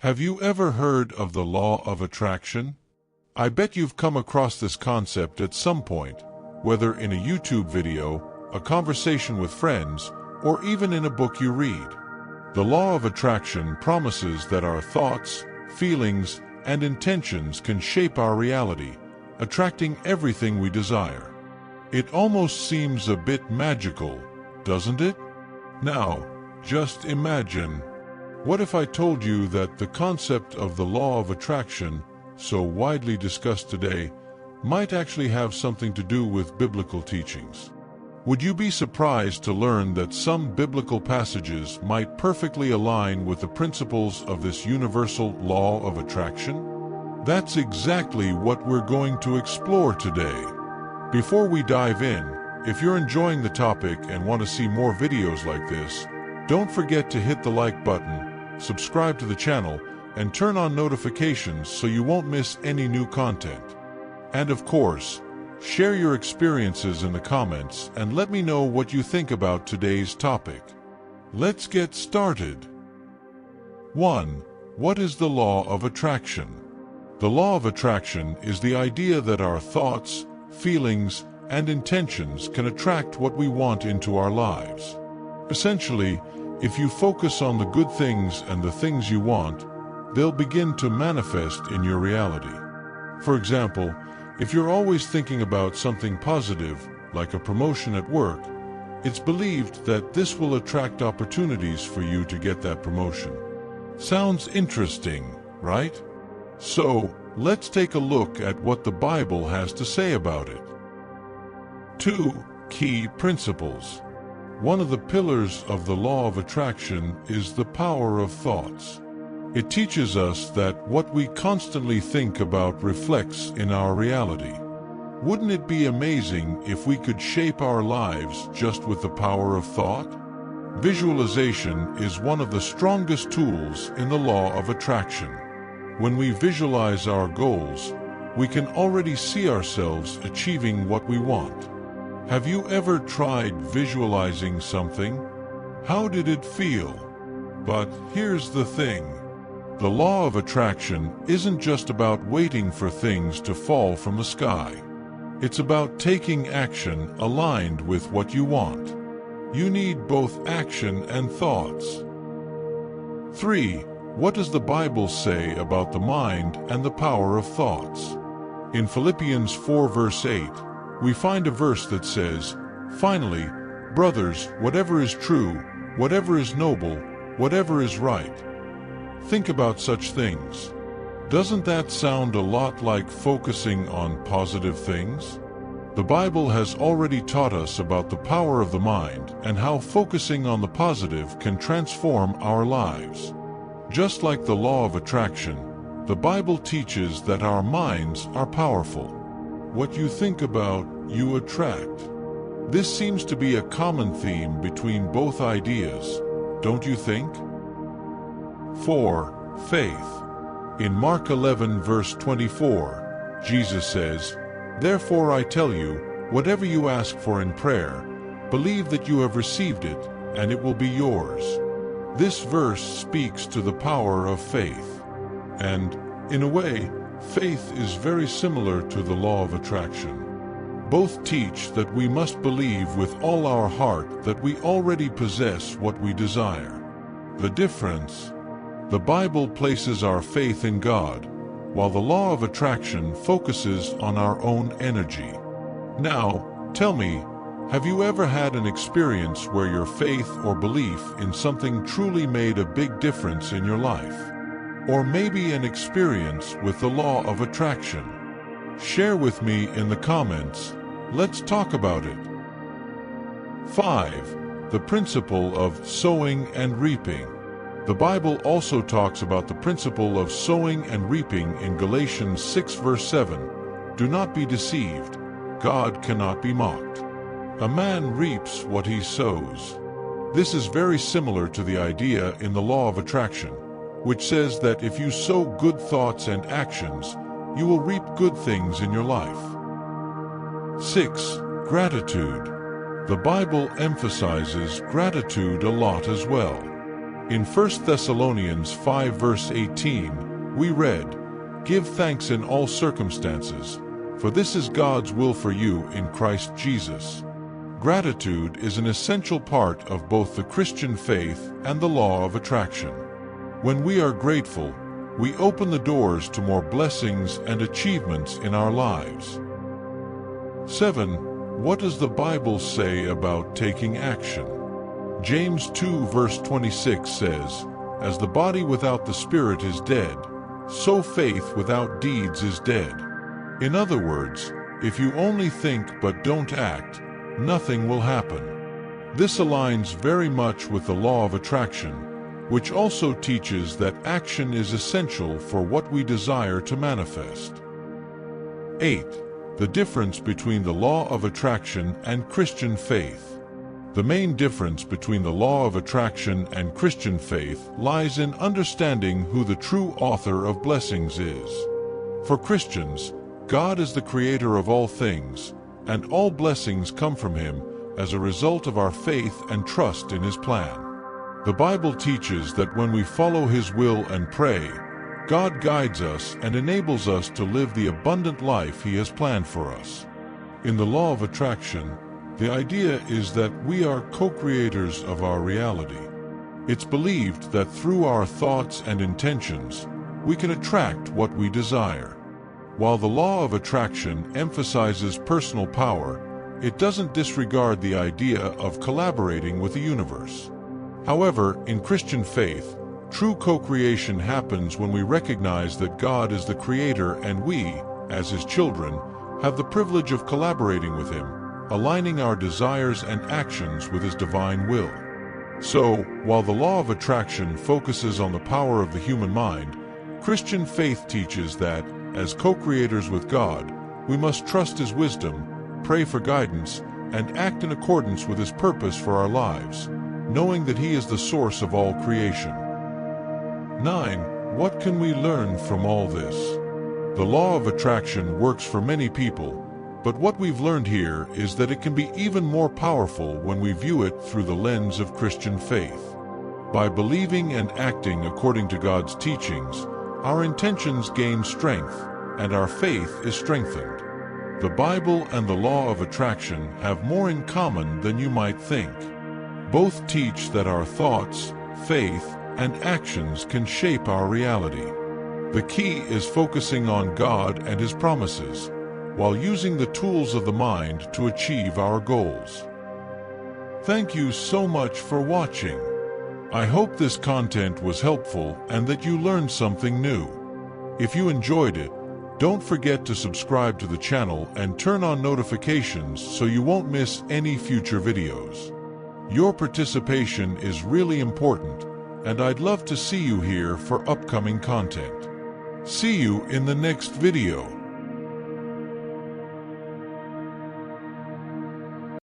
Have you ever heard of the law of attraction? I bet you've come across this concept at some point, whether in a YouTube video, a conversation with friends, or even in a book you read. The law of attraction promises that our thoughts, feelings, and intentions can shape our reality, attracting everything we desire. It almost seems a bit magical, doesn't it? Now, just imagine. What if I told you that the concept of the law of attraction, so widely discussed today, might actually have something to do with biblical teachings? Would you be surprised to learn that some biblical passages might perfectly align with the principles of this universal law of attraction? That's exactly what we're going to explore today. Before we dive in, if you're enjoying the topic and want to see more videos like this, don't forget to hit the like button, subscribe to the channel, and turn on notifications so you won't miss any new content. And of course, share your experiences in the comments and let me know what you think about today's topic. Let's get started. 1. What is the law of attraction? The law of attraction is the idea that our thoughts, feelings, and intentions can attract what we want into our lives. Essentially, if you focus on the good things and the things you want, they'll begin to manifest in your reality. For example, if you're always thinking about something positive, like a promotion at work, it's believed that this will attract opportunities for you to get that promotion. Sounds interesting, right? So, let's take a look at what the Bible has to say about it. 2. Key principles. One of the pillars of the law of attraction is the power of thoughts. It teaches us that what we constantly think about reflects in our reality. Wouldn't it be amazing if we could shape our lives just with the power of thought? Visualization is one of the strongest tools in the law of attraction. When we visualize our goals, we can already see ourselves achieving what we want. Have you ever tried visualizing something? How did it feel? But here's the thing. The law of attraction isn't just about waiting for things to fall from the sky. It's about taking action aligned with what you want. You need both action and thoughts. 3. What does the Bible say about the mind and the power of thoughts? In Philippians 4 verse 8, we find a verse that says, "Finally, brothers, whatever is true, whatever is noble, whatever is right, think about such things." Doesn't that sound a lot like focusing on positive things? The Bible has already taught us about the power of the mind and how focusing on the positive can transform our lives. Just like the law of attraction, the Bible teaches that our minds are powerful. What you think about, you attract. This seems to be a common theme between both ideas, don't you think? 4. Faith. In Mark 11 verse 24, Jesus says, "Therefore I tell you, whatever you ask for in prayer, believe that you have received it, and it will be yours." This verse speaks to the power of faith. And, in a way, faith is very similar to the law of attraction. Both teach that we must believe with all our heart that we already possess what we desire. The difference? The Bible places our faith in God, while the law of attraction focuses on our own energy. Now, tell me, have you ever had an experience where your faith or belief in something truly made a big difference in your life? Or maybe an experience with the law of attraction? Share with me in the comments. Let's talk about it. 5. The principle of sowing and reaping. The Bible also talks about the principle of sowing and reaping in Galatians 6 verse 7. "Do not be deceived. God cannot be mocked. A man reaps what he sows." This is very similar to the idea in the law of attraction, which says that if you sow good thoughts and actions, you will reap good things in your life. 6. Gratitude. The Bible emphasizes gratitude a lot as well. In 1 Thessalonians 5 verse 18, we read, "Give thanks in all circumstances, for this is God's will for you in Christ Jesus." Gratitude is an essential part of both the Christian faith and the law of attraction. When we are grateful, we open the doors to more blessings and achievements in our lives. 7. What does the Bible say about taking action? James 2 verse 26 says, "As the body without the spirit is dead, so faith without deeds is dead." In other words, if you only think but don't act, nothing will happen. This aligns very much with the law of attraction, which also teaches that action is essential for what we desire to manifest. 8. The difference between the law of attraction and Christian faith. The main difference between the law of attraction and Christian faith lies in understanding who the true author of blessings is. For Christians, God is the creator of all things, and all blessings come from Him as a result of our faith and trust in His plan. The Bible teaches that when we follow His will and pray, God guides us and enables us to live the abundant life He has planned for us. In the law of attraction, the idea is that we are co-creators of our reality. It's believed that through our thoughts and intentions, we can attract what we desire. While the law of attraction emphasizes personal power, it doesn't disregard the idea of collaborating with the universe. However, in Christian faith, true co-creation happens when we recognize that God is the Creator and we, as His children, have the privilege of collaborating with Him, aligning our desires and actions with His divine will. So, while the law of attraction focuses on the power of the human mind, Christian faith teaches that, as co-creators with God, we must trust His wisdom, pray for guidance, and act in accordance with His purpose for our lives, knowing that He is the source of all creation. 9. What can we learn from all this? The law of attraction works for many people, but what we've learned here is that it can be even more powerful when we view it through the lens of Christian faith. By believing and acting according to God's teachings, our intentions gain strength, and our faith is strengthened. The Bible and the law of attraction have more in common than you might think. Both teach that our thoughts, faith, and actions can shape our reality. The key is focusing on God and His promises, while using the tools of the mind to achieve our goals. Thank you so much for watching. I hope this content was helpful and that you learned something new. If you enjoyed it, don't forget to subscribe to the channel and turn on notifications so you won't miss any future videos. Your participation is really important, and I'd love to see you here for upcoming content. See you in the next video.